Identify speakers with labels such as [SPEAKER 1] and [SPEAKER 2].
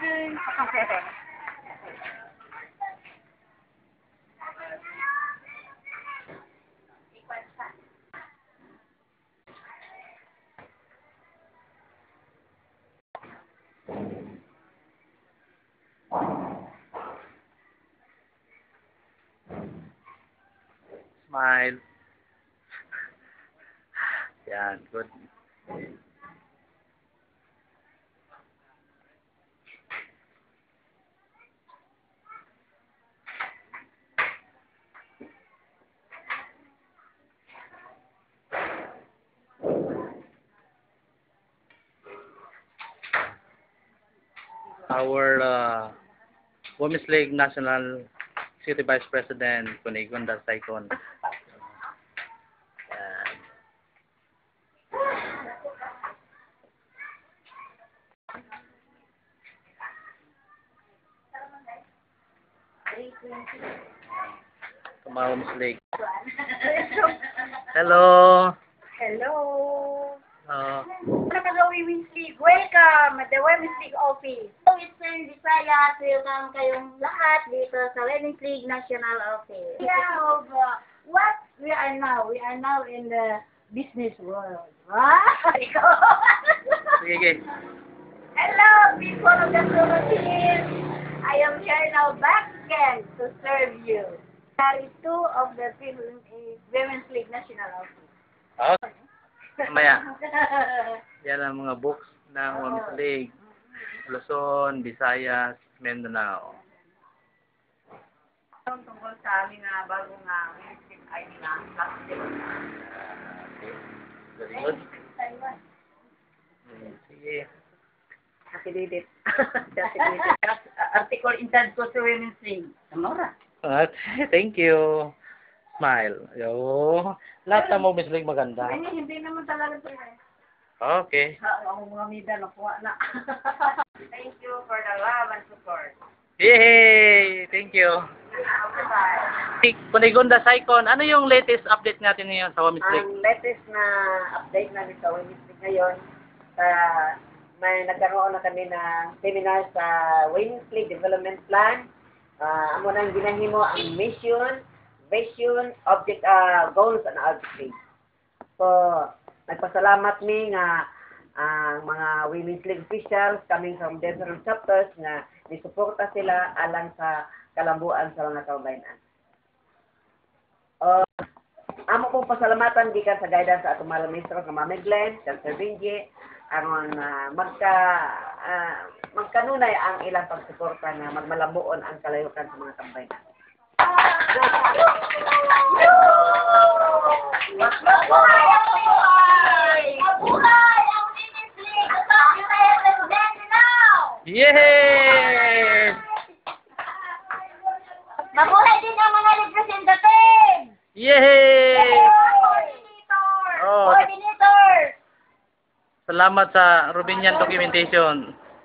[SPEAKER 1] ding.
[SPEAKER 2] Smile. Yan, good. Our Women's League National City Vice President, Kunigonda Saikon. Yan. Women's League. Hello.
[SPEAKER 1] Hello.
[SPEAKER 3] Women's League. Welcome at the Women's League office. So, Eastern Visayas, welcome kayong lahat dito sa Women's League National Office. Yeah, what we are now? We are now in the business world.
[SPEAKER 2] Sige.
[SPEAKER 3] Hello, people of the Philippines. I am here now back again to serve you. There is two of the Women's League National Office.
[SPEAKER 2] Okay. Mamaya. Yan ang mga books ng Women's League. Luzon, Visayas, Mindanao.
[SPEAKER 3] Tungkol sa amin na bagong Women's League ID na plastic.
[SPEAKER 2] Very good. Sige.
[SPEAKER 3] Affidavit. Article in charge ko sa Women's League. Samora.
[SPEAKER 2] Thank you. Smile. Yo. Lahat ng Women's League maganda.
[SPEAKER 3] Ay, hindi naman talaga ito eh.
[SPEAKER 2] Okay.
[SPEAKER 3] Ang mga mida, nakuha na. Thank you for the love and support.
[SPEAKER 2] Yay! Thank you.
[SPEAKER 3] Bye-bye.
[SPEAKER 2] Kunigonda Saikon, ano yung latest update natin ngayon sa Women's League?
[SPEAKER 3] Ang latest na update namin sa Women's League ngayon, may nagkaroon na kami ng seminar sa Women's League Development Plan. Amo nang ginahimo ang mission, vision, object, goals, and objectives. So, nagpasalamat mi nga ang mga Women's League officials coming from different chapters nga nisuporta sila alang sa kalambuan sa mga kaubayanan. Amo pong pasalamatan gikan sa guidance sa atong mga ministro nga Ma'am Glenn, Sir Benji, ang magkanunay ang ilang pagsuporta na magmalabuon ang kalayukan sa mga tambayan.
[SPEAKER 2] Yay!
[SPEAKER 3] Mabuhay din ang mga representative!
[SPEAKER 2] Yay!
[SPEAKER 3] Coordinator!
[SPEAKER 2] Salamat sa Rubinian Documentation.